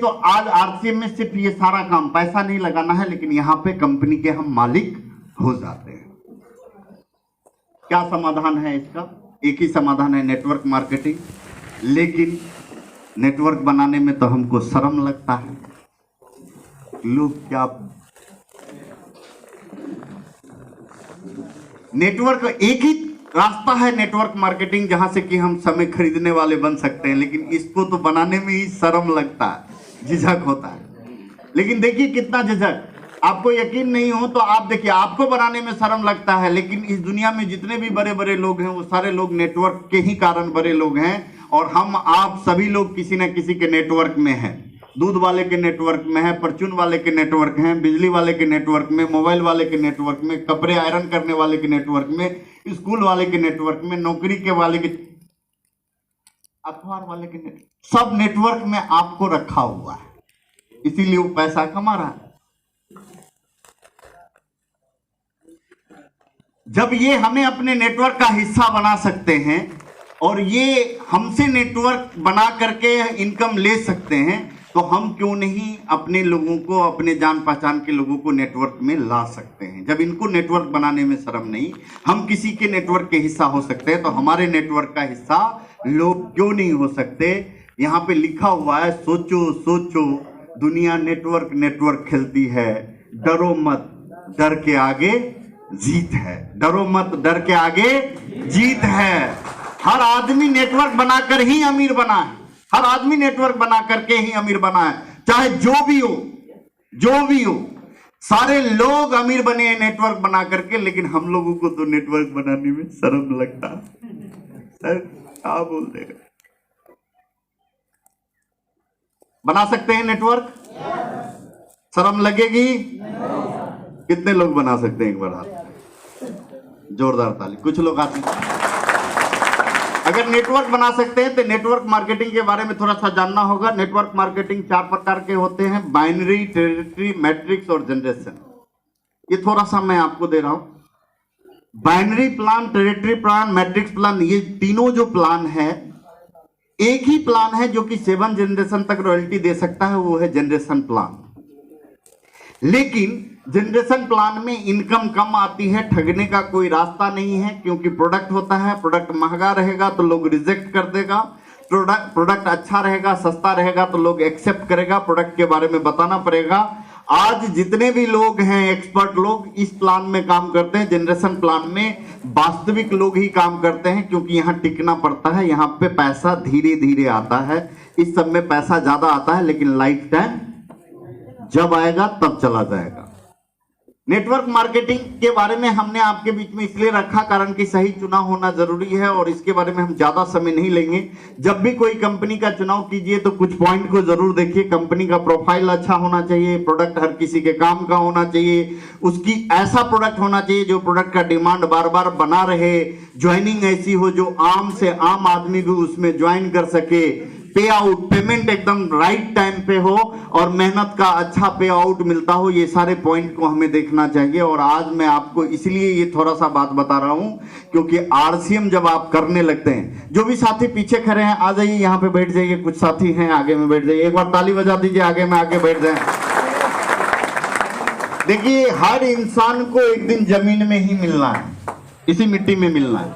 तो आज आरसीएम में सिर्फ ये सारा काम, पैसा नहीं लगाना है, लेकिन यहां पे कंपनी के हम मालिक हो जाते हैं। क्या समाधान है इसका? एक ही समाधान है, नेटवर्क मार्केटिंग। लेकिन नेटवर्क बनाने में तो हमको शर्म लगता है। लोग क्या, नेटवर्क एक ही रास्ता है नेटवर्क मार्केटिंग, जहां से कि हम समय खरीदने वाले बन सकते हैं, लेकिन इसको तो बनाने में ही शर्म लगता है, झिझक होता है। लेकिन देखिए कितना झिझक, आपको यकीन नहीं हो तो आप देखिए, आपको बनाने में शर्म लगता है, लेकिन इस दुनिया में जितने भी बड़े बड़े लोग हैं वो सारे लोग नेटवर्क के ही कारण बड़े लोग हैं। और हम आप सभी लोग किसी न किसी के नेटवर्क में हैं। दूध वाले के नेटवर्क में है, परचून वाले के नेटवर्क हैं, बिजली वाले के नेटवर्क में, मोबाइल वाले के नेटवर्क में, कपड़े आयरन करने वाले के नेटवर्क में, स्कूल वाले के नेटवर्क में, नौकरी के वाले के, अखबार वाले के नेटवर्क, सब नेटवर्क में आपको रखा हुआ है, इसीलिए वो पैसा कमा रहा है। जब ये हमें अपने नेटवर्क का हिस्सा बना सकते हैं और ये हमसे नेटवर्क बना करके इनकम ले सकते हैं, तो हम क्यों नहीं अपने लोगों को, अपने जान पहचान के लोगों को नेटवर्क में ला सकते हैं। जब इनको नेटवर्क बनाने में शर्म नहीं, हम किसी के नेटवर्क के हिस्सा हो सकते हैं, तो हमारे नेटवर्क का हिस्सा लोग क्यों नहीं हो सकते। यहाँ पे लिखा हुआ है, सोचो सोचो दुनिया नेटवर्क नेटवर्क खेलती है, डरो मत डर के आगे जीत है, डरो मत डर के आगे जीत है। हर आदमी नेटवर्क बनाकर ही अमीर बना है, हर आदमी नेटवर्क बना करके ही अमीर बना है, चाहे जो भी हो, जो भी हो, सारे लोग अमीर बने हैं नेटवर्क बना करके। लेकिन हम लोगों को तो नेटवर्क बनाने में शर्म लगता है। सर क्या बोल देगा, बना सकते हैं नेटवर्क? शर्म लगेगी? कितने लोग बना सकते हैं? एक बार हाथ, जोरदार ताली। कुछ लोग आते हैं। अगर नेटवर्क बना सकते हैं तो नेटवर्क मार्केटिंग के बारे में थोड़ा सा जानना होगा। नेटवर्क मार्केटिंग 4 प्रकार के होते हैं, बाइनरी, टेरिटरी, मैट्रिक्स और जनरेशन। ये थोड़ा सा मैं आपको दे रहा हूं। Binary plan, territory plan, matrix plan, ये तीनों जो प्लान है, एक ही प्लान है जो कि 7 जनरेशन तक रॉयल्टी दे सकता है, वो है जनरेशन प्लान। लेकिन जनरेशन प्लान में इनकम कम आती है, ठगने का कोई रास्ता नहीं है, क्योंकि प्रोडक्ट होता है, प्रोडक्ट महंगा रहेगा तो लोग रिजेक्ट कर देगा, प्रोडक्ट अच्छा रहेगा, सस्ता रहेगा तो लोग एक्सेप्ट करेगा, प्रोडक्ट के बारे में बताना पड़ेगा। आज जितने भी लोग हैं एक्सपर्ट लोग इस प्लान में काम करते हैं, जनरेशन प्लान में वास्तविक लोग ही काम करते हैं, क्योंकि यहाँ टिकना पड़ता है, यहाँ पे पैसा धीरे धीरे आता है। इस सब में पैसा ज्यादा आता है, लेकिन लाइफ टाइम जब आएगा तब चला जाएगा। नेटवर्क मार्केटिंग के बारे में हमने आपके बीच में इसलिए रखा कारण कि सही चुनाव होना जरूरी है, और इसके बारे में हम ज्यादा समय नहीं लेंगे। जब भी कोई कंपनी का चुनाव कीजिए तो कुछ पॉइंट को जरूर देखिए। कंपनी का प्रोफाइल अच्छा होना चाहिए, प्रोडक्ट हर किसी के काम का होना चाहिए, उसकी ऐसा प्रोडक्ट होना चाहिए जो प्रोडक्ट का डिमांड बार बार बना रहे, ज्वाइनिंग ऐसी हो जो आम से आम आदमी भी उसमें ज्वाइन कर सके, पे आउट पेमेंट एकदम राइट टाइम पे हो और मेहनत का अच्छा पे आउट मिलता हो। ये सारे पॉइंट को हमें देखना चाहिए। और आज मैं आपको इसलिए ये थोड़ा सा बात बता रहा हूं क्योंकि आरसीएम जब आप करने लगते हैं, जो भी साथी पीछे खड़े हैं आ जाइए, यहाँ पे बैठ जाइए। कुछ साथी हैं आगे में बैठ जाइए, एक बार ताली बजा दीजिए, आगे में आके बैठ जाए। देखिए हर इंसान को एक दिन जमीन में ही मिलना है, इसी मिट्टी में मिलना है।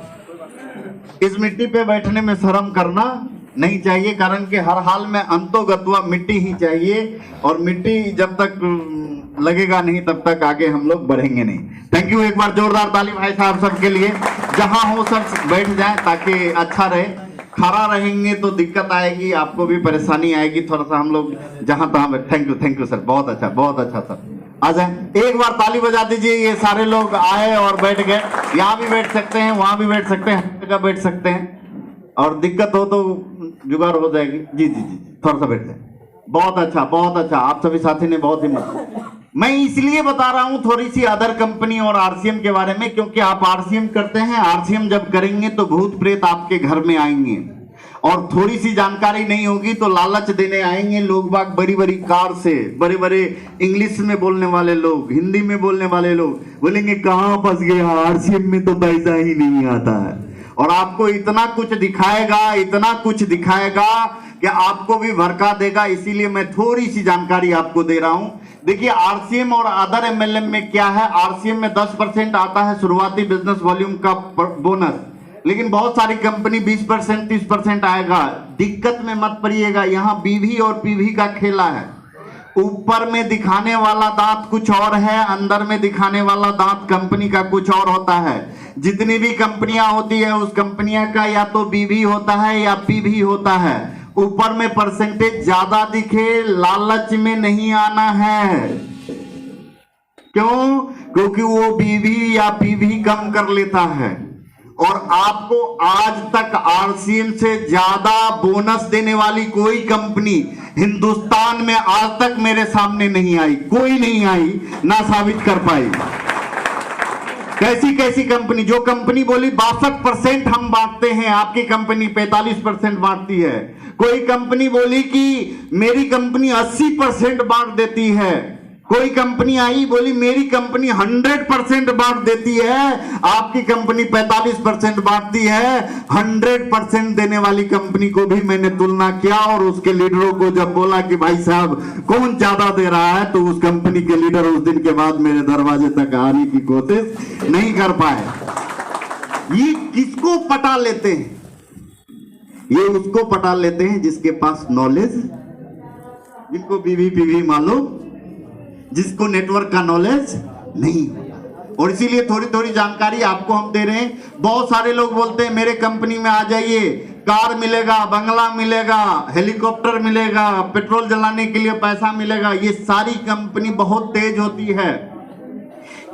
इस मिट्टी पे बैठने में शर्म करना नहीं चाहिए, कारण कि हर हाल में अंतोगत्वा मिट्टी ही चाहिए, और मिट्टी जब तक लगेगा नहीं तब तक आगे हम लोग बढ़ेंगे नहीं। थैंक यू, एक बार जोरदार ताली भाई साहब सबके लिए। जहां हो सब बैठ जाएं ताकि अच्छा रहे। खड़ा रहेंगे तो दिक्कत आएगी, आपको भी परेशानी आएगी, थोड़ा सा हम लोग जहां तहां। थैंक यू सर, बहुत अच्छा सर। आ जाए, एक बार ताली बजा दीजिए। ये सारे लोग आए और बैठ गए, यहाँ भी बैठ सकते हैं, वहां भी बैठ सकते हैं, हर जगह बैठ सकते हैं, और दिक्कत हो तो जुगाड़ हो जाएगी। जी, थोड़ा सा बैठ जाए। बहुत अच्छा, आप सभी साथी ने बहुत हिम्मत। मैं इसलिए बता रहा हूं थोड़ी सी अदर कंपनी और आरसीएम के बारे में, क्योंकि आप आरसीएम करते हैं। आरसीएम जब करेंगे तो भूत प्रेत आपके घर में आएंगे, और थोड़ी सी जानकारी नहीं होगी तो लालच देने आएंगे लोग बाग, बड़ी बड़ी कार से, बड़े बड़े इंग्लिश में बोलने वाले लोग, हिंदी में बोलने वाले लोग बोलेंगे कहां फंस गए, आरसीएम में तो पैसा ही नहीं आता है। और आपको इतना कुछ दिखाएगा कि आपको भी भड़का देगा, इसीलिए मैं थोड़ी सी जानकारी आपको दे रहा हूं। देखिए आरसीएम और अदर एमएलएम में क्या है, आरसीएम में 10% आता है शुरुआती बिजनेस वॉल्यूम का बोनस, लेकिन बहुत सारी कंपनी 20% 30% आएगा। दिक्कत में मत पड़िएगा, यहाँ बीवी और पीवी का खेला है। ऊपर में दिखाने वाला दांत कुछ और है, अंदर में दिखाने वाला दांत कंपनी का कुछ और होता है। जितनी भी कंपनियां होती है उस कंपनियां का या तो बीवी होता है या पीवी होता है। ऊपर में परसेंटेज ज्यादा दिखे, लालच में नहीं आना है। क्यों? क्योंकि वो बीवी या पीवी कम कर लेता है। और आपको आज तक आरसीएम से ज्यादा बोनस देने वाली कोई कंपनी हिंदुस्तान में आज तक मेरे सामने नहीं आई, कोई नहीं आई, ना साबित कर पाई। कैसी कैसी कंपनी, जो कंपनी बोली 62% हम बांटते हैं, आपकी कंपनी 45% बांटती है। कोई कंपनी बोली कि मेरी कंपनी 80% बांट देती है। कोई कंपनी आई बोली मेरी कंपनी 100% बांट देती है, आपकी कंपनी 45% बांटती है। 100% देने वाली कंपनी को भी मैंने तुलना किया और उसके लीडरों को जब बोला कि भाई साहब कौन ज्यादा दे रहा है, तो उस कंपनी के लीडर उस दिन के बाद मेरे दरवाजे तक आने की कोशिश नहीं कर पाए। ये किसको पटा लेते हैं? ये उसको पटा लेते हैं जिसके पास नॉलेज, जिनको बीवी पीवी मालूम, जिसको नेटवर्क का नॉलेज नहीं। और इसीलिए थोड़ी थोड़ी जानकारी आपको हम दे रहे हैं। बहुत सारे लोग बोलते हैं मेरे कंपनी में आ जाइए, कार मिलेगा, बंगला मिलेगा, हेलीकॉप्टर मिलेगा, पेट्रोल जलाने के लिए पैसा मिलेगा। ये सारी कंपनी बहुत तेज होती है,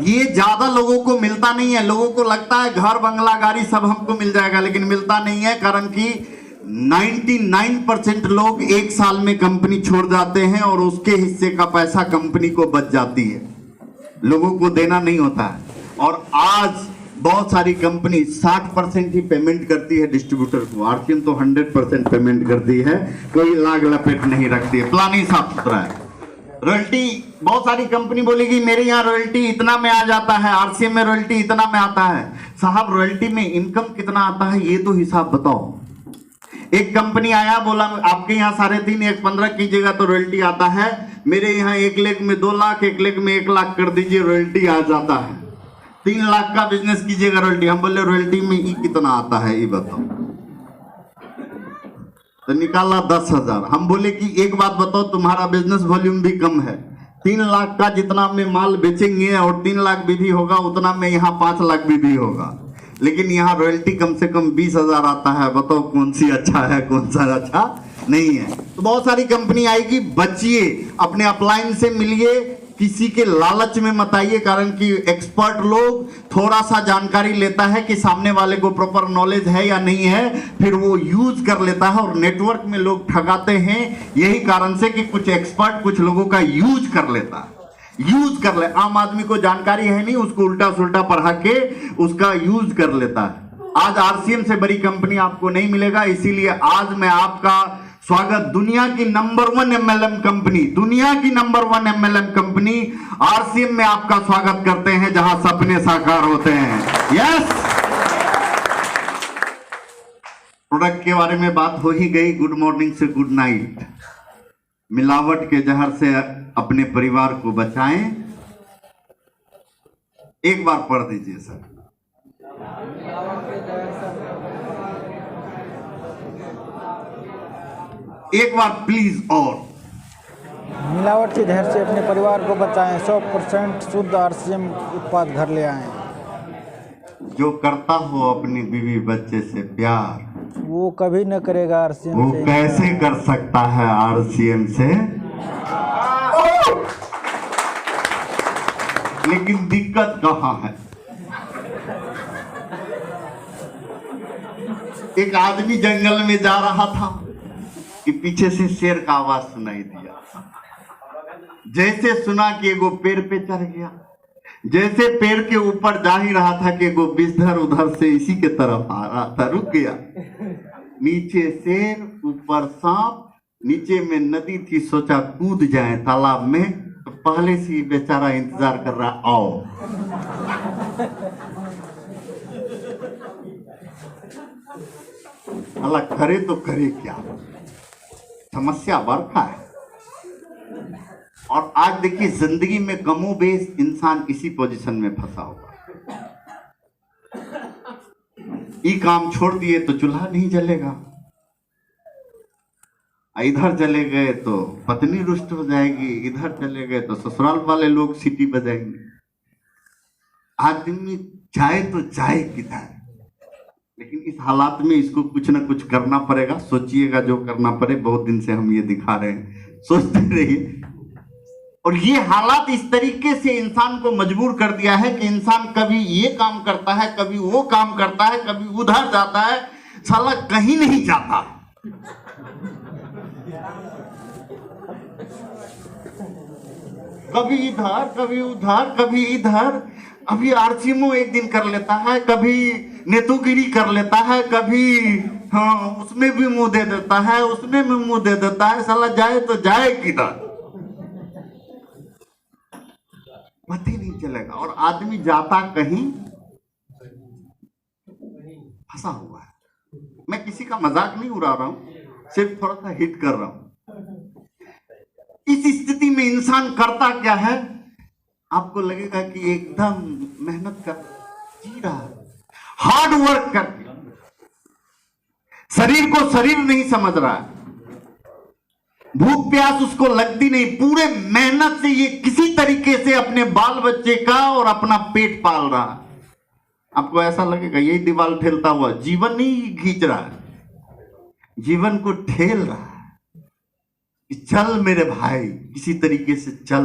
ये ज्यादा लोगों को मिलता नहीं है। लोगों को लगता है घर बंगला गाड़ी सब हमको मिल जाएगा, लेकिन मिलता नहीं है। कारण कि 99% लोग एक साल में कंपनी छोड़ जाते हैं और उसके हिस्से का पैसा कंपनी को बच जाती है, लोगों को देना नहीं होता है। और आज बहुत सारी कंपनी 60% ही पेमेंट करती है डिस्ट्रीब्यूटर को। आरसीएम तो 100% पेमेंट करती है, कोई लाग लपेट नहीं रखती है, प्लान ही साफ सुथरा है। रॉयल्टी, बहुत सारी कंपनी बोलेगी मेरे यहाँ रॉयल्टी इतना में आ जाता है, आरसीएम में रॉयल्टी इतना में आता है। साहब रॉयल्टी में इनकम कितना आता है ये तो हिसाब बताओ। एक कंपनी आया बोला आपके यहाँ 3.5 1.15 कीजिएगा तो रॉयल्टी आता है, मेरे यहाँ 1 लेग में 2 लाख, 1 लेग में 1 लाख कर दीजिए, रॉयल्टी आ जाता है। 3 लाख का बिजनेस कीजिएगा रॉयल्टी। हम बोले रॉयल्टी में ये कितना आता है ये बताओ, तो निकाला 10,000। हम बोले कि एक बात बताओ, तुम्हारा बिजनेस वॉल्यूम भी कम है, 3 लाख का जितना में माल बेचेंगे और 3 लाख भी होगा उतना में यहाँ 5 लाख भी होगा, लेकिन यहाँ रॉयल्टी कम से कम 20,000 आता है। बताओ कौन सी अच्छा है, कौन सा अच्छा नहीं है। तो बहुत सारी कंपनी आएगी, बचिए, अपने अपलाइन से मिलिए, किसी के लालच में मत आइए। कारण कि एक्सपर्ट लोग थोड़ा सा जानकारी लेता है कि सामने वाले को प्रॉपर नॉलेज है या नहीं है, फिर वो यूज कर लेता है और नेटवर्क में लोग ठगाते हैं। यही कारण से कि कुछ एक्सपर्ट कुछ लोगों का यूज कर लेता है, यूज कर ले। आम आदमी को जानकारी है नहीं, उसको उल्टा सुल्टा पढ़ा के उसका यूज कर लेता है। आज आरसीएम से बड़ी कंपनी आपको नहीं मिलेगा, इसीलिए आज मैं आपका स्वागत दुनिया की नंबर 1 एमएलएम कंपनी, दुनिया की नंबर 1 एमएलएम कंपनी आरसीएम में आपका स्वागत करते हैं, जहां सपने साकार होते हैं। यस, प्रोडक्ट के बारे में बात हो ही गई। गुड मॉर्निंग से गुड नाइट। मिलावट के जहर से अपने परिवार को बचाएं। एक बार पढ़ दीजिए सर। एक बार प्लीज। और मिलावट के जहर से अपने परिवार को बचाएं, 100% शुद्ध आरसीएम उत्पाद घर ले आएं। जो करता हो अपनी बीवी बच्चे से प्यार, वो कभी न करेगा आरसीएम वो से। कैसे कर सकता है आरसीएम से? लेकिन दिक्कत कहां है? एक आदमी जंगल में जा रहा था कि पीछे से शेर का आवाज सुनाई दिया। जैसे सुना कि एगो पेड़ पे चढ़ गया, जैसे पेड़ के ऊपर जा ही रहा था कि एगो बिस्तर उधर से इसी के तरफ आ रहा था, रुक गया। नीचे शेर, ऊपर सांप, नीचे में नदी थी, सोचा कूद जाए तालाब में, तो पहले से ही बेचारा इंतजार कर रहा, आओ। अल्लाह करे तो करे क्या? समस्या बरखा है। और आज देखिए जिंदगी में कमो बेश इंसान इसी पोजीशन में फंसा हुआ। ये काम छोड़ दिए तो चूल्हा नहीं जलेगा, इधर चले गए तो पत्नी रुष्ट हो जाएगी, इधर चले गए तो ससुराल वाले लोग सीटी बजाएंगे। आदमी जाए तो जाए किधर। लेकिन इस हालात में इसको कुछ ना कुछ करना पड़ेगा। सोचिएगा जो करना पड़े, बहुत दिन से हम ये दिखा रहे हैं, सोचते रहिए। और ये हालात इस तरीके से इंसान को मजबूर कर दिया है कि इंसान कभी ये काम करता है, कभी वो काम करता है, कभी उधर जाता है, साला कहीं नहीं जाता। कभी इधर कभी उधर कभी इधर। अभी आरसीएमओ एक दिन कर लेता है, कभी नेतोगिरी कर लेता है, कभी हाँ उसमें भी मुंह दे देता है, उसमें भी मुंह दे देता है। साला जाए तो जाए किधर, पता ही नहीं चलेगा। और आदमी जाता कहीं फंसा हुआ है। मैं किसी का मजाक नहीं उड़ा रहा हूं, सिर्फ थोड़ा सा हिट कर रहा हूं। इस स्थिति में इंसान करता क्या है, आपको लगेगा कि एकदम मेहनत कर जी रहा है, हार्ड वर्क करके शरीर को शरीर नहीं समझ रहा है, भूख प्यास उसको लगती नहीं। पूरे मेहनत से ये किसी तरीके से अपने बाल बच्चे का और अपना पेट पाल रहा है। आपको ऐसा लगेगा यही दीवार ठेलता हुआ जीवन नहीं खींच रहा है, जीवन को ठेल रहा है। चल मेरे भाई, किसी तरीके से चल।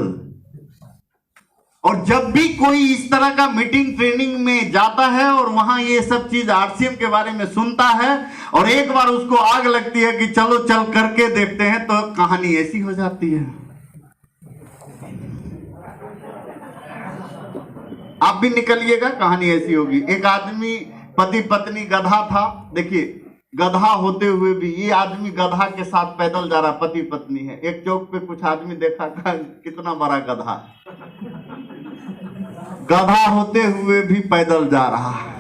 और जब भी कोई इस तरह का मीटिंग ट्रेनिंग में जाता है और वहां ये सब चीज आरसीएम के बारे में सुनता है और एक बार उसको आग लगती है कि चलो चल करके देखते हैं, तो कहानी ऐसी हो जाती है। आप भी निकलिएगा, कहानी ऐसी होगी। एक आदमी पति पत्नी गधा था। देखिए गधा होते हुए भी ये आदमी गधा के साथ पैदल जा रहा, पति पत्नी है। एक चौक पे कुछ आदमी देखा था, कितना बड़ा गधा है, गधा होते हुए भी पैदल जा रहा है।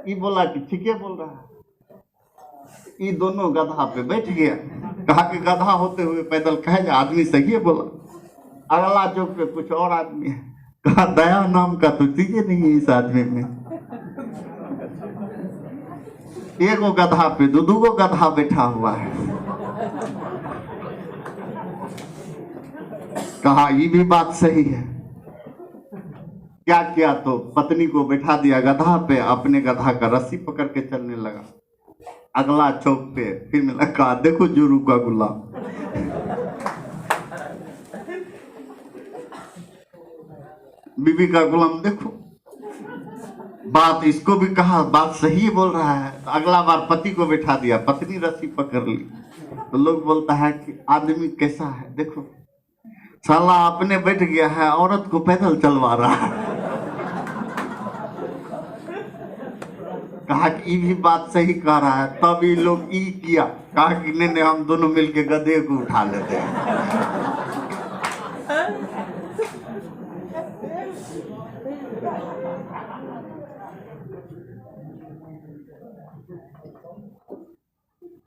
ये बोला कि ठीक है बोल रहा है। ये दोनों गधा पे बैठ गया, कहा कि गधा होते हुए पैदल कहे जा, आदमी सही है बोला। अगला चौक पे कुछ और आदमी है, कहा दया नाम का तो चीजें नहीं है इस आदमी में। एक वो गधा पे दो को गधा बैठा हुआ है। कहा ये भी बात सही है। क्या किया तो पत्नी को बैठा दिया गधा पे, अपने गधा का रस्सी पकड़ के चलने लगा। अगला चौक पे फिर मिला, कहा देखो जोरू का गुलाम। बीबी का गुलाम देखो। बात इसको भी कहा बात सही बोल रहा है। तो अगला बार पति को बैठा दिया, पत्नी रस्सी पकड़ ली। तो लोग बोलता है कि आदमी कैसा है देखो, साला अपने बैठ गया है, औरत को पैदल चलवा रहा है। कहा कि ये भी बात सही कह रहा है। तब ये लोग ई किया, कहा कि नहीं हम दोनों मिलके गधे को उठा लेते हैं।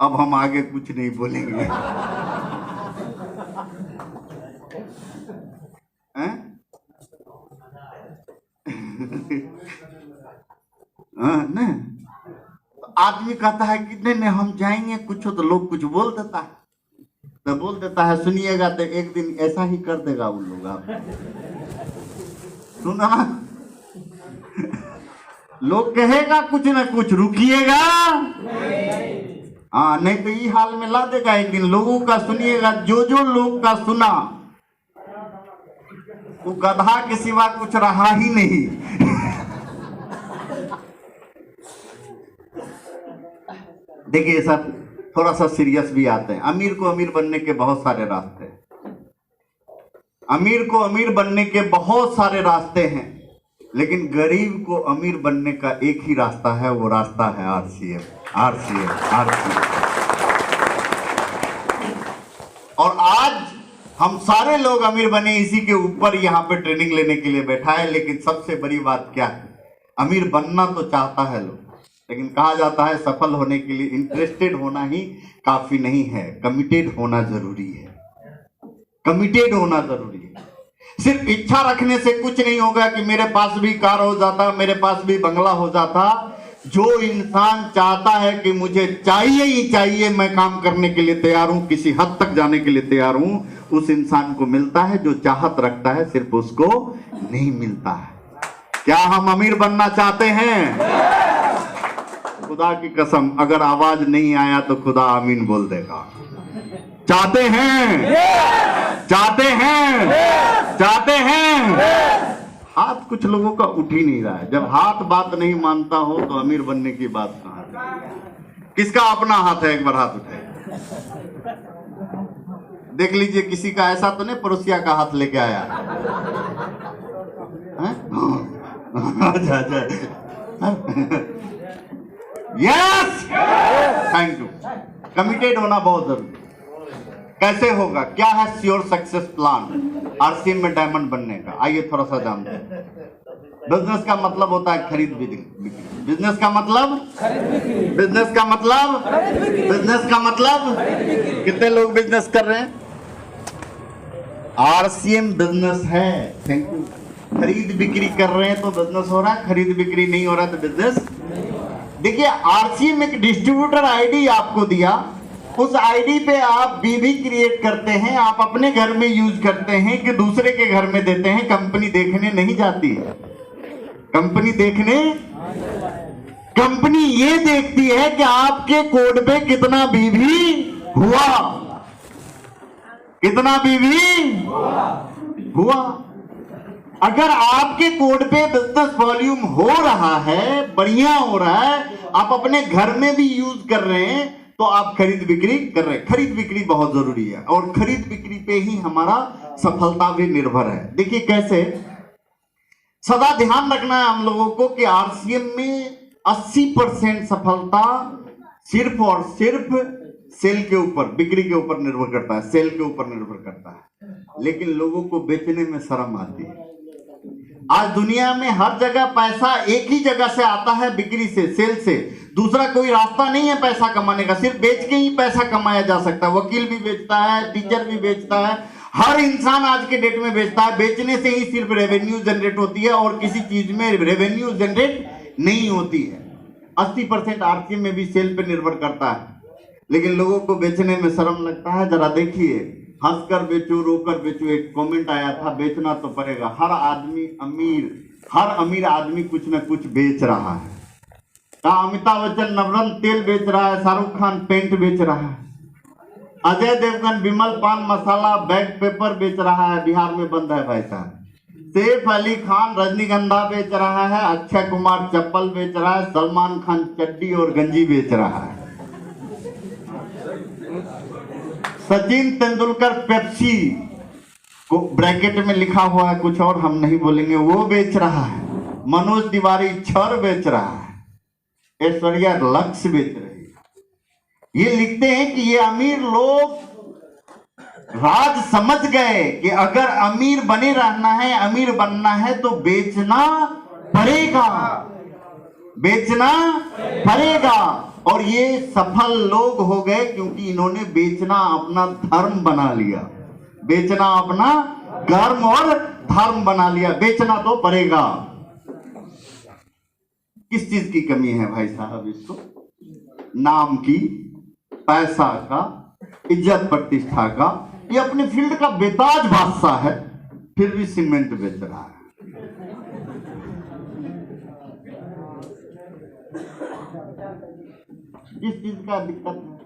अब हम आगे कुछ नहीं बोलेंगे। नहीं, आदमी कहता है कि नहीं हम जाएंगे कुछ हो, तो लोग कुछ बोल देता है, तो बोल देता है सुनिएगा तो एक दिन ऐसा ही कर देगा उन लोग। आप सुना, लोग कहेगा कुछ ना कुछ, रुकिएगा हाँ, नहीं तो ये हाल में ला देगा एक दिन। लोगों का सुनिएगा, जो जो लोग का सुना वो गधा के सिवा कुछ रहा ही नहीं। देखिए सर, थोड़ा सा सीरियस भी आते हैं। अमीर को अमीर बनने के बहुत सारे रास्ते हैं, अमीर को अमीर बनने के बहुत सारे रास्ते हैं, लेकिन गरीब को अमीर बनने का एक ही रास्ता है, वो रास्ता है आरसीएम, आरसीएम, आरसीएम। और आज हम सारे लोग अमीर बने, इसी के ऊपर यहाँ पे ट्रेनिंग लेने के लिए बैठा है। लेकिन सबसे बड़ी बात क्या है, अमीर बनना तो चाहता है लोग, लेकिन कहा जाता है सफल होने के लिए इंटरेस्टेड होना ही काफी नहीं है, कमिटेड होना जरूरी है। कमिटेड होना जरूरी है। सिर्फ इच्छा रखने से कुछ नहीं होगा कि मेरे पास भी कार हो जाता, मेरे पास भी बंगला हो जाता। जो इंसान चाहता है कि मुझे चाहिए ही चाहिए, मैं काम करने के लिए तैयार हूं, किसी हद तक जाने के लिए तैयार हूं, उस इंसान को मिलता है। जो चाहत रखता है सिर्फ उसको नहीं मिलता है। क्या हम अमीर बनना चाहते हैं? खुदा की कसम, अगर आवाज नहीं आया तो खुदा आमीन बोल देगा। चाहते हैं? चाहते हैं? चाहते हैं? हाथ कुछ लोगों का उठ ही नहीं रहा है। जब हाथ बात नहीं मानता हो तो अमीर बनने की बात कहां? किसका अपना हाथ है? एक बार हाथ उठाए, देख लीजिए। किसी का ऐसा तो नहीं पड़ोसिया का हाथ लेके आया? अच्छा अच्छा, यस, थैंक यू। कमिटेड होना बहुत जरूरी। कैसे होगा? क्या है श्योर सक्सेस प्लान आरसीएम में डायमंड बनने का? आइए थोड़ा सा जानते हैं। बिजनेस का मतलब होता है खरीद बिक्री। बिजनेस का मतलब बिजनेस का मतलब बिजनेस का मतलब कितने लोग बिजनेस कर रहे हैं? आरसीएम बिजनेस है। Thank you. खरीद बिक्री कर रहे हैं तो बिजनेस हो रहा है, खरीद बिक्री नहीं हो रहा है तो बिजनेस। देखिए, आरसीएम एक डिस्ट्रीब्यूटर आईडी आपको दिया, उस आईडी पे आप बीबी क्रिएट करते हैं, आप अपने घर में यूज करते हैं कि दूसरे के घर में देते हैं। कंपनी देखने नहीं जाती है। कंपनी देखने, कंपनी ये देखती है कि आपके कोड पे कितना बीबी हुआ, कितना बीबी हुआ। अगर आपके कोड पे बिजनेस वॉल्यूम हो रहा है, बढ़िया हो रहा है, आप अपने घर में भी यूज कर रहे हैं, तो आप खरीद बिक्री कर रहे हैं। खरीद बिक्री बहुत जरूरी है और खरीद बिक्री पे ही हमारा सफलता भी निर्भर है। देखिए कैसे, सदा ध्यान रखना है हम लोगों को कि आरसीएम में 80% सफलता सिर्फ और सिर्फ सेल के ऊपर, बिक्री के ऊपर निर्भर करता है, सेल के ऊपर निर्भर करता है। लेकिन लोगों को बेचने में शर्म आती है। आज दुनिया में हर जगह पैसा एक ही जगह से आता है, बिक्री से, सेल से। दूसरा कोई रास्ता नहीं है पैसा कमाने का, सिर्फ बेच के ही पैसा कमाया जा सकता है। वकील भी बेचता है, टीचर भी बेचता है, हर इंसान आज के डेट में बेचता है। बेचने से ही सिर्फ रेवेन्यू जनरेट होती है और किसी चीज में रेवेन्यू जनरेट नहीं होती है। 80% आरसीएम में भी सेल पे निर्भर करता है, लेकिन लोगों को बेचने में शर्म लगता है। जरा देखिए, हंसकर बेचो, रोकर बेचो, एक कमेंट आया था, बेचना तो पड़ेगा। हर आदमी अमीर, हर अमीर आदमी कुछ ना कुछ बेच रहा है। अमिताभ बच्चन नवरत्न तेल बेच रहा है, शाहरुख खान पेंट बेच रहा है, अजय देवगन विमल पान मसाला बैग पेपर बेच रहा है, बिहार में बंद है भाई साहब। सैफ अली खान रजनीगंधा बेच रहा है, अक्षय कुमार चप्पल बेच रहा है, सलमान खान चड्डी और गंजी बेच रहा है, सचिन तेंदुलकर पेप्सी को ब्रैकेट में लिखा हुआ है कुछ और हम नहीं बोलेंगे, वो बेच रहा है, मनोज तिवारी छर बेच रहा है, ऐश्वर्या लक्ष्य बेच रही है। ये लिखते हैं कि ये अमीर लोग राज समझ गए कि अगर अमीर बने रहना है, अमीर बनना है तो बेचना पड़ेगा, बेचना पड़ेगा। और ये सफल लोग हो गए क्योंकि इन्होंने बेचना अपना धर्म बना लिया, बेचना अपना कर्म और धर्म बना लिया। बेचना तो पड़ेगा। किस चीज की कमी है भाई साहब? इसको नाम की, पैसा का, इज्जत प्रतिष्ठा का। ये अपने फील्ड का बेताज बादशाह है, फिर भी सीमेंट बेच रहा है। किस चीज का दिक्कत है?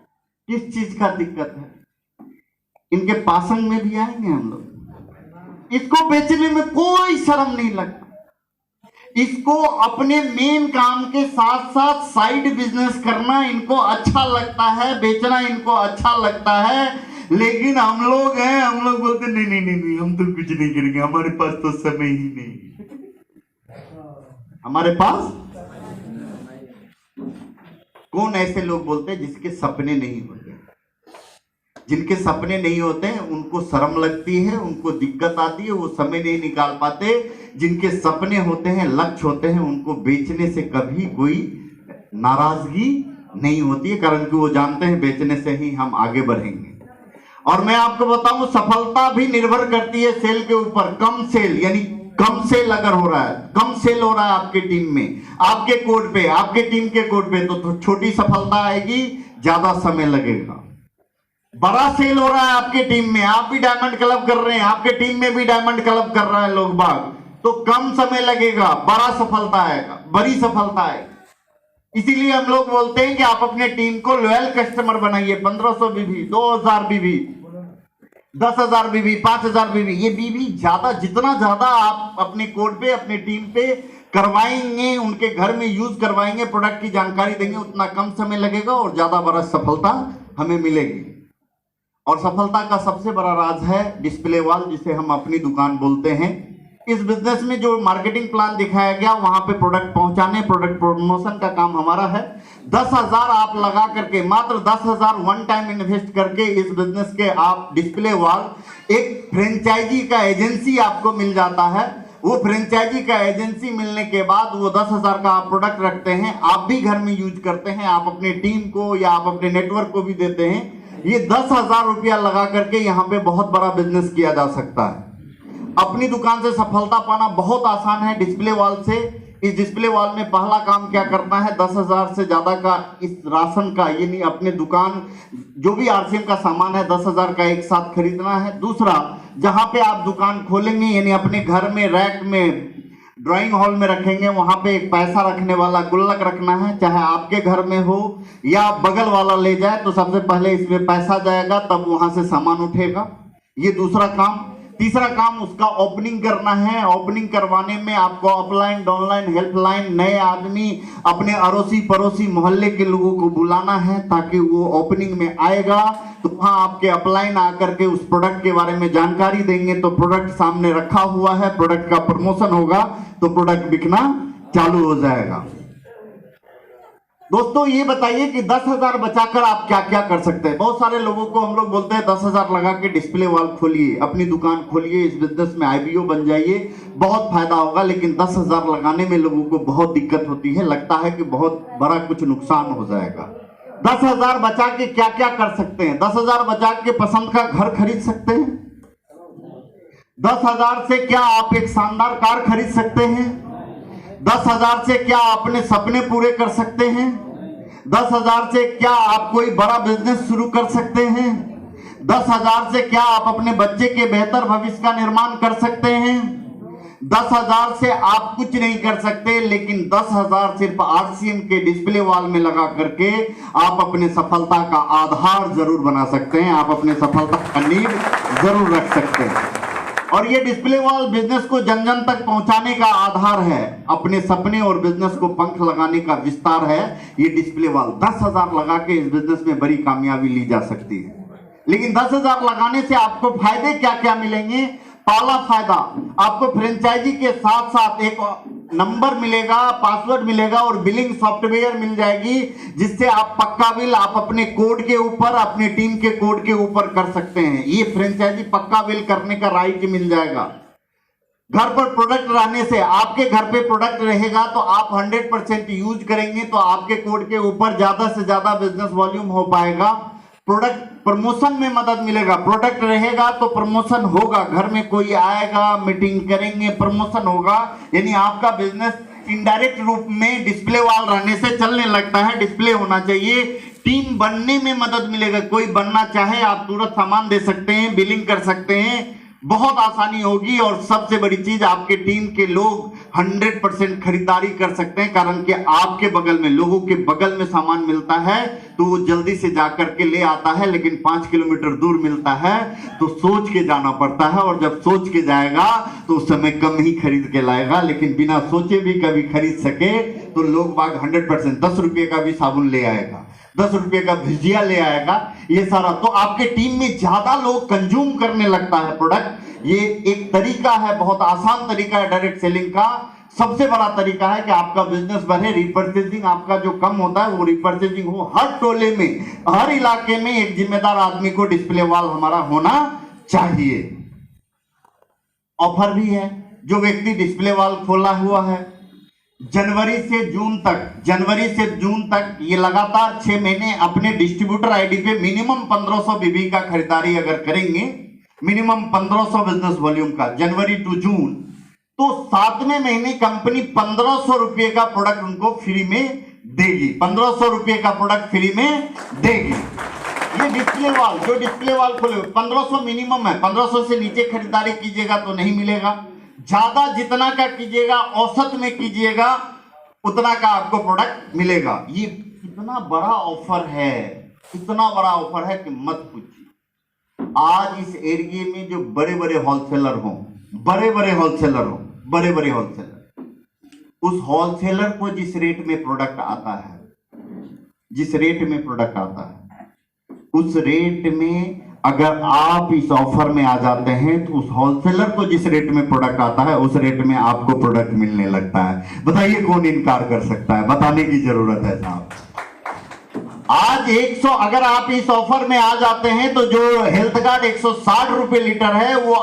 किस चीज का दिक्कत है? इनके पासन में भी आएंगे हम लोग। इसको बेचने में कोई शर्म नहीं लगता। इसको अपने मेन काम के साथ साथ साइड बिजनेस करना इनको अच्छा लगता है, बेचना इनको अच्छा लगता है। लेकिन हम लोग हैं, हम लोग बोलते नहीं नहीं नहीं नहीं, हम तो कुछ नहीं करेंगे, हमारे पास तो समय ही नहीं। हमारे पास कौन ऐसे लोग बोलते हैं जिसके सपने नहीं होते? जिनके सपने नहीं होते हैं उनको शर्म लगती है, उनको दिक्कत आती है, वो समय नहीं निकाल पाते। जिनके सपने होते हैं, लक्ष्य होते हैं, उनको बेचने से कभी कोई नाराजगी नहीं होती है, कारण कि वो जानते हैं बेचने से ही हम आगे बढ़ेंगे। और मैं आपको बताऊं, सफलता भी निर्भर करती है सेल के ऊपर। कम सेल, यानी कम सेल अगर हो रहा है, कम सेल हो रहा है आपके टीम में, आपके कोड पे, आपके टीम के कोड पे, तो छोटी सफलता आएगी, ज्यादा समय लगेगा। बड़ा सेल हो रहा है आपके टीम में, आप भी डायमंड क्लब कर रहे हैं, आपके टीम में भी डायमंड क्लब कर रहा है लोग बाग, तो कम समय लगेगा, बड़ा सफलता आएगा, बड़ी सफलता आएगी। इसीलिए हम लोग बोलते हैं कि आप अपने टीम को लॉयल कस्टमर बनाइए। 1500 बीबी, 2000 बीबी, 10,000 बीबी, 5,000 बीबी, ये बीबी ज्यादा, जितना ज्यादा आप अपने कोड पे, अपने टीम पे करवाएंगे, उनके घर में यूज करवाएंगे, प्रोडक्ट की जानकारी देंगे, उतना कम समय लगेगा और ज्यादा बड़ा सफलता हमें मिलेगी। और सफलता का सबसे बड़ा राज है डिस्प्ले वॉल, जिसे हम अपनी दुकान बोलते हैं। इस बिजनेस में जो मार्केटिंग प्लान दिखाया गया, वहां पे प्रोडक्ट पहुंचाने, प्रोडक्ट प्रमोशन का काम हमारा है। 10,000 आप लगा करके, मात्र 10,000 वन टाइम इन्वेस्ट करके इस बिजनेस के आप डिस्प्ले वॉल एक फ्रेंचाइजी का एजेंसी आपको मिल जाता है। वो फ्रेंचाइजी का एजेंसी मिलने के बाद वो 10,000 का आप प्रोडक्ट रखते हैं, आप भी घर में यूज करते हैं, आप अपने टीम को या आप अपने नेटवर्क को भी देते हैं। ये 10,000 रुपया लगा करके यहाँ पे बहुत बड़ा बिजनेस किया जा सकता है। अपनी दुकान से सफलता पाना बहुत आसान है डिस्प्ले वॉल से। इस डिस्प्ले वॉल में पहला काम क्या करना है, 10,000 से ज्यादा का इस राशन का, यानी अपने दुकान जो भी आरसीएम का सामान है 10,000 का एक साथ खरीदना है। दूसरा, जहां पे आप दुकान खोलेंगे, यानी अपने घर में रैक में, ड्राइंग हॉल में रखेंगे, वहां पे एक पैसा रखने वाला गुल्लक रखना है, चाहे आपके घर में हो या बगल वाला ले जाए, तो सबसे पहले इसमें पैसा जाएगा, तब वहां से सामान उठेगा। ये दूसरा काम। तीसरा काम, उसका ओपनिंग करना है। ओपनिंग करवाने में आपको ऑफलाइन, डाउनलाइन, हेल्पलाइन, नए आदमी, अपने अड़ोसी पड़ोसी मोहल्ले के लोगों को बुलाना है, ताकि वो ओपनिंग में आएगा तो वहां आपके अपलाइन आकर के उस प्रोडक्ट के बारे में जानकारी देंगे, तो प्रोडक्ट सामने रखा हुआ है, प्रोडक्ट का प्रमोशन होगा, तो प्रोडक्ट बिकना चालू हो जाएगा। दोस्तों, ये बताइए कि 10,000 बचाकर आप क्या क्या कर सकते हैं। बहुत सारे लोगों को हम लोग बोलते हैं 10,000 लगा के डिस्प्ले वॉल खोलिए, अपनी दुकान खोलिए, इस बिजनेस में आईबीओ बन जाइए, बहुत फायदा होगा। लेकिन 10,000 लगाने में लोगों को बहुत दिक्कत होती है, लगता है कि बहुत बड़ा कुछ नुकसान हो जाएगा। 10,000 बचा के क्या क्या कर सकते हैं। 10,000 बचा के पसंद का घर खरीद सकते हैं। 10,000 से क्या आप एक शानदार कार खरीद सकते हैं। 10,000 से क्या अपने सपने पूरे कर सकते हैं। 10,000 से क्या आप कोई बड़ा बिजनेस शुरू कर सकते हैं। 10,000 से क्या आप अपने बच्चे के बेहतर भविष्य का निर्माण कर सकते हैं। 10,000 से आप कुछ नहीं कर सकते, लेकिन 10,000 सिर्फ आरसीएम के डिस्प्ले वॉल में लगा करके आप अपने सफलता का आधार जरूर बना सकते हैं, आप अपने सफलता का नींव जरूर रख सकते हैं। और ये डिस्प्ले वॉल बिजनेस को जन जन तक पहुंचाने का आधार है, अपने सपने और बिजनेस को पंख लगाने का विस्तार है ये डिस्प्ले वॉल। 10,000 लगा के इस बिजनेस में बड़ी कामयाबी ली जा सकती है। लेकिन 10,000 लगाने से आपको फायदे क्या क्या मिलेंगे। पहला फायदा, आपको फ्रेंचाइजी के साथ साथ एक नंबर मिलेगा, पासवर्ड मिलेगा और बिलिंग सॉफ्टवेयर मिल जाएगी, जिससे आप पक्का बिल आप अपने कोड के ऊपर, अपने टीम के कोड के ऊपर कर सकते हैं। ये फ्रेंचाइजी पक्का बिल करने का राइट मिल जाएगा। घर पर प्रोडक्ट रहने से, आपके घर पे प्रोडक्ट रहेगा तो आप 100% यूज करेंगे, तो आपके कोड के ऊपर ज्यादा से ज्यादा बिजनेस वॉल्यूम हो पाएगा। प्रोडक्ट प्रमोशन में मदद मिलेगा, प्रोडक्ट रहेगा तो प्रमोशन होगा, घर में कोई आएगा, मीटिंग करेंगे, प्रमोशन होगा। यानी आपका बिजनेस इनडायरेक्ट रूप में डिस्प्ले वॉल रहने से चलने लगता है। डिस्प्ले होना चाहिए। टीम बनने में मदद मिलेगा, कोई बनना चाहे आप तुरंत सामान दे सकते हैं, बिलिंग कर सकते हैं, बहुत आसानी होगी। और सबसे बड़ी चीज, आपके टीम के लोग 100% खरीदारी कर सकते हैं, कारण कि आपके बगल में, लोगों के बगल में सामान मिलता है तो वो जल्दी से जाकर के ले आता है। लेकिन 5 किलोमीटर दूर मिलता है तो सोच के जाना पड़ता है, और जब सोच के जाएगा तो उस समय कम ही खरीद के लाएगा। लेकिन बिना सोचे भी कभी खरीद सके तो लोग बाग 100% 10 रुपये का भी साबुन ले आएगा, 10 रुपये का भुजिया ले आएगा, ये सारा। तो आपके टीम में ज्यादा लोग कंज्यूम करने लगता है प्रोडक्ट। ये एक तरीका है, बहुत आसान तरीका है डायरेक्ट सेलिंग का। सबसे बड़ा तरीका है कि आपका बिजनेस बढ़े, रिपर्चेजिंग आपका जो कम होता है वो रिपर्चेजिंग हो। हर टोले में, हर इलाके में एक जिम्मेदार आदमी को डिस्प्ले वॉल हमारा होना चाहिए। ऑफर भी है, जो व्यक्ति डिस्प्ले वॉल खोला हुआ है जनवरी से जून तक ये लगातार 6 महीने अपने डिस्ट्रीब्यूटर आईडी पे मिनिमम 1500 बीबी का खरीदारी अगर करेंगे, मिनिमम 1500 बिजनेस वॉल्यूम का, जनवरी टू जून, तो 7वें महीने कंपनी 1500 रुपए का प्रोडक्ट उनको फ्री में देगी। 1500 रुपए का प्रोडक्ट फ्री में देगी। ये डिस्प्ले वाल, जो डिस्प्ले वाल खोले 1500 मिनिमम है, 1500 से नीचे खरीदारी कीजिएगा तो नहीं मिलेगा। ज्यादा जितना का कीजिएगा, औसत में कीजिएगा, उतना का आपको प्रोडक्ट मिलेगा। ये इतना बड़ा ऑफर है, इतना बड़ा ऑफर है कि मत पूछिए। आज इस एरिया में जो बड़े बड़े होलसेलर हों, उस होलसेलर को जिस रेट में प्रोडक्ट आता है, उस रेट में अगर आप इस ऑफर में आ जाते हैं तो उस होलसेलर को जिस रेट में प्रोडक्ट आता है उस रेट में आपको प्रोडक्ट मिलने लगता है। बताइए कौन इनकार कर सकता है? बताने की जरूरत है साहब। आज 100 अगर आप इस ऑफर में आ जाते हैं तो जो हेल्थ गार्ड 160 रुपए लीटर है वो